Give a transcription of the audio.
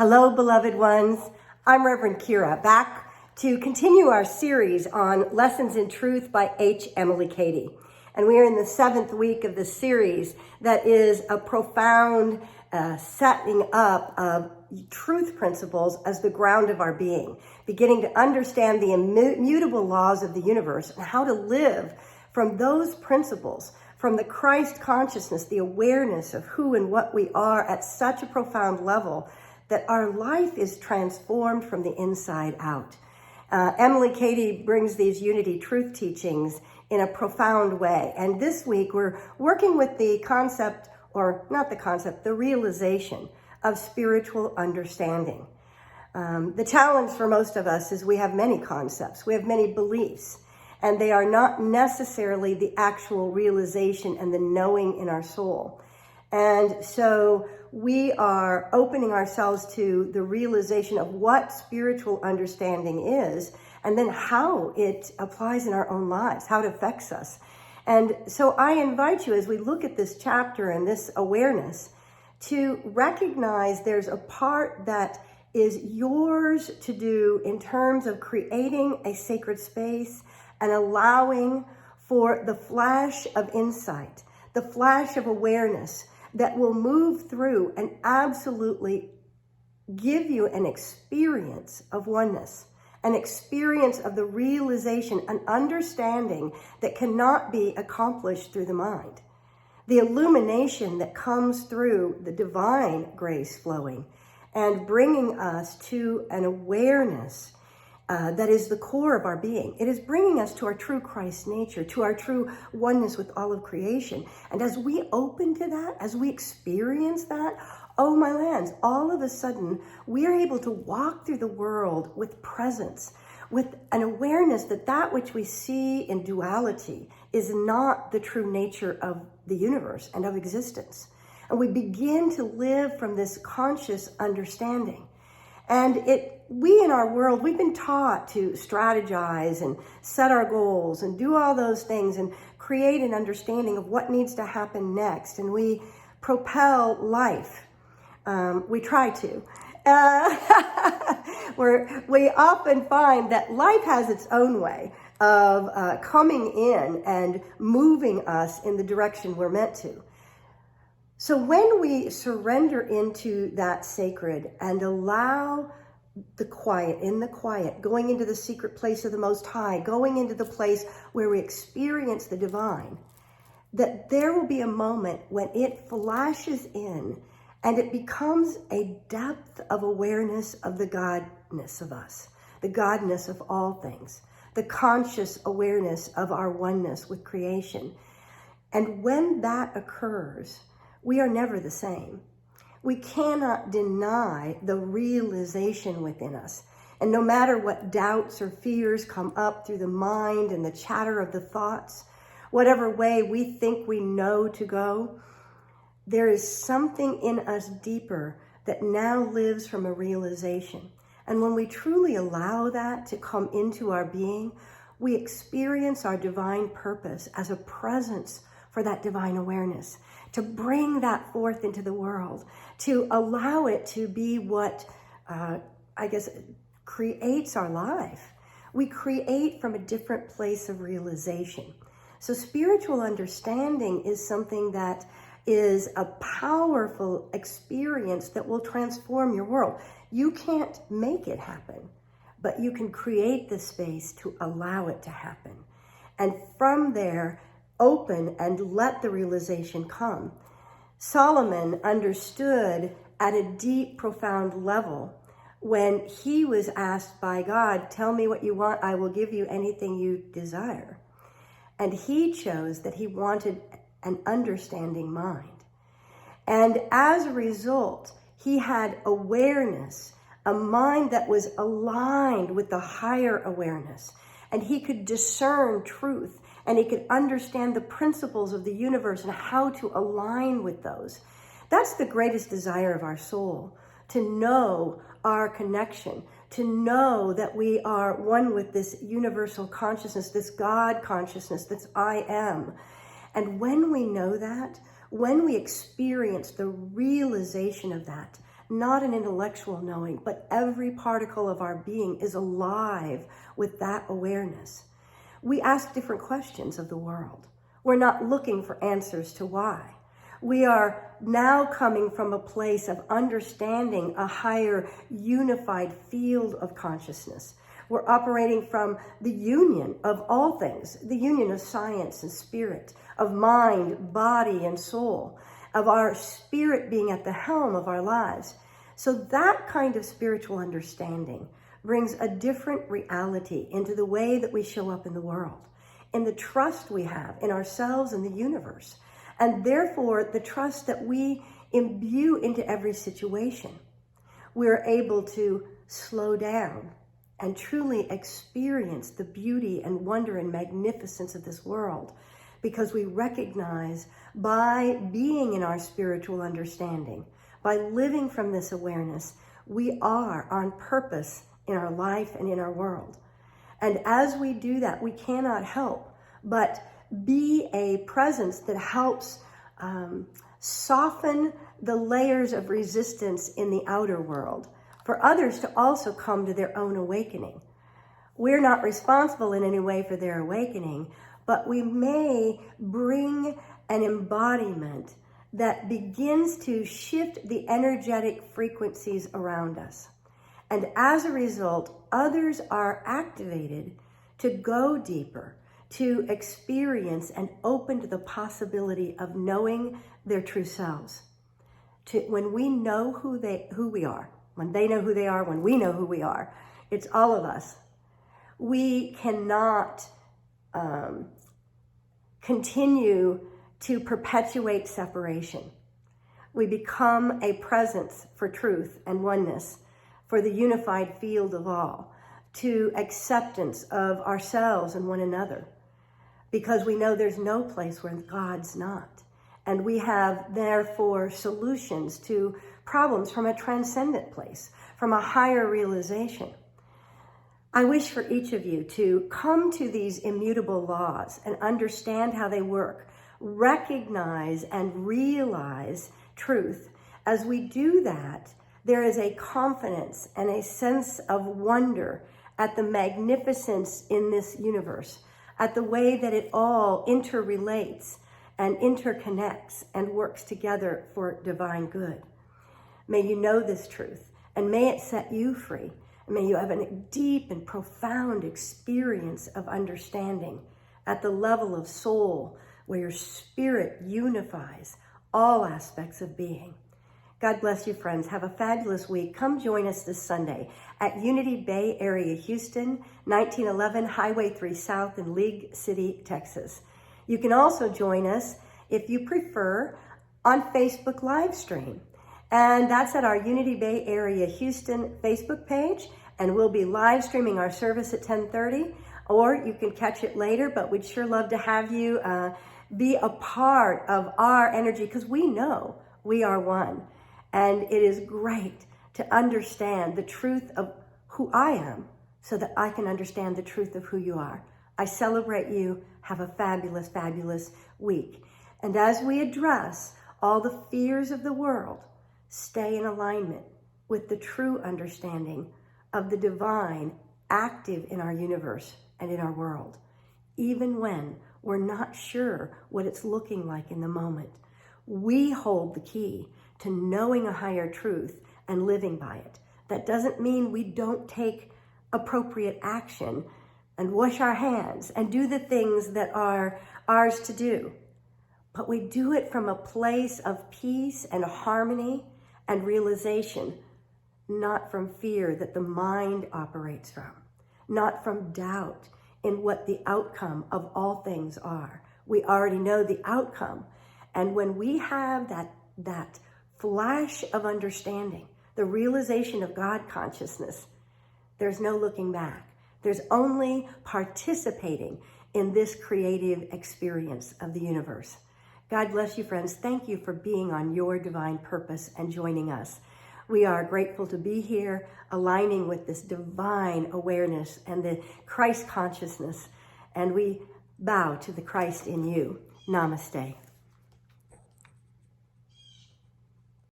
Hello, beloved ones. I'm Reverend Kira, back to continue our series on Lessons in Truth by H. Emily Cady. And we are in the 7th week of the series that is a profound setting up of truth principles as the ground of our being, beginning to understand the immutable laws of the universe and how to live from those principles, from the Christ consciousness, the awareness of who and what we are at such a profound level that our life is transformed from the inside out. Emily Cady brings these unity truth teachings in a profound way. And this week we're working with the concept, or not the concept, the realization of spiritual understanding. The challenge for most of us is we have many concepts, we have many beliefs, and they are not necessarily the actual realization and the knowing in our soul. And so we are opening ourselves to the realization of what spiritual understanding is, and then how it applies in our own lives, how it affects us. And so I invite you, as we look at this chapter and this awareness, to recognize there's a part that is yours to do in terms of creating a sacred space and allowing for the flash of insight, the flash of awareness that will move through and absolutely give you an experience of oneness, an experience of the realization, an understanding that cannot be accomplished through the mind. The illumination that comes through the divine grace flowing and bringing us to an awareness that is the core of our being. It is bringing us to our true Christ nature, to our true oneness with all of creation. And as we open to that, as we experience that, oh my lands, all of a sudden we are able to walk through the world with presence, with an awareness that that which we see in duality is not the true nature of the universe and of existence. And we begin to live from this conscious understanding. And we in our world, we've been taught to strategize and set our goals and do all those things and create an understanding of what needs to happen next. And we propel life. We try to. We often find that life has its own way of coming in and moving us in the direction we're meant to. So when we surrender into that sacred and allow the quiet, in the quiet, going into the secret place of the Most High, going into the place where we experience the divine, that there will be a moment when it flashes in and it becomes a depth of awareness of the godness of us, the godness of all things, the conscious awareness of our oneness with creation. And when that occurs, we are never the same. We cannot deny the realization within us. And no matter what doubts or fears come up through the mind and the chatter of the thoughts, whatever way we think we know to go, there is something in us deeper that now lives from a realization. And when we truly allow that to come into our being, we experience our divine purpose as a presence for that divine awareness, to bring that forth into the world, to allow it to be what, creates our life. We create from a different place of realization. So spiritual understanding is something that is a powerful experience that will transform your world. You can't make it happen, but you can create the space to allow it to happen. And from there, open and let the realization come. Solomon understood at a deep, profound level when he was asked by God, tell me what you want, I will give you anything you desire. And he chose that he wanted an understanding mind. And as a result, he had awareness, a mind that was aligned with the higher awareness. And he could discern truth, and he could understand the principles of the universe and how to align with those. That's the greatest desire of our soul, to know our connection, to know that we are one with this universal consciousness, this God consciousness, this I am. And when we know that, when we experience the realization of that, not an intellectual knowing, but every particle of our being is alive with that awareness. We ask different questions of the world. We're not looking for answers to why. We are now coming from a place of understanding a higher unified field of consciousness. We're operating from the union of all things, the union of science and spirit, of mind, body, and soul, of our spirit being at the helm of our lives. So that kind of spiritual understanding brings a different reality into the way that we show up in the world, in the trust we have in ourselves and the universe, and therefore the trust that we imbue into every situation. We're able to slow down and truly experience the beauty and wonder and magnificence of this world, because we recognize by being in our spiritual understanding, by living from this awareness, we are on purpose in our life and in our world. And as we do that, we cannot help but be a presence that helps soften the layers of resistance in the outer world for others to also come to their own awakening. We're not responsible in any way for their awakening, but we may bring an embodiment that begins to shift the energetic frequencies around us. And as a result, others are activated to go deeper, to experience and open to the possibility of knowing their true selves. When we know who we are, when they know who they are, when we know who we are, it's all of us. We cannot continue to perpetuate separation. We become a presence for truth and oneness, for the unified field of all, to acceptance of ourselves and one another, because we know there's no place where God's not. And we have, therefore, solutions to problems from a transcendent place, from a higher realization. I wish for each of you to come to these immutable laws and understand how they work, recognize and realize truth. As we do that, there is a confidence and a sense of wonder at the magnificence in this universe, at the way that it all interrelates and interconnects and works together for divine good. May you know this truth, and may it set you free. May you have a deep and profound experience of understanding at the level of soul, where your spirit unifies all aspects of being. God bless you, friends. Have a fabulous week. Come join us this Sunday at Unity Bay Area, Houston, 1911 Highway 3 South in League City, Texas. You can also join us, if you prefer, on Facebook live stream. And that's at our Unity Bay Area Houston Facebook page. And we'll be live streaming our service at 10:30, or you can catch it later, but we'd sure love to have you be a part of our energy, because we know we are one. And it is great to understand the truth of who I am so that I can understand the truth of who you are. I celebrate you. Have a fabulous, fabulous week. And as we address all the fears of the world, stay in alignment with the true understanding of the divine active in our universe and in our world, even when we're not sure what it's looking like in the moment. We hold the key to knowing a higher truth and living by it. That doesn't mean we don't take appropriate action and wash our hands and do the things that are ours to do, but we do it from a place of peace and harmony and realization, not from fear that the mind operates from, not from doubt in what the outcome of all things are. We already know the outcome. And when we have that flash of understanding, the realization of God consciousness, there's no looking back. There's only participating in this creative experience of the universe. God bless you, friends. Thank you for being on your divine purpose and joining us. We are grateful to be here, aligning with this divine awareness and the Christ consciousness. And we bow to the Christ in you. Namaste.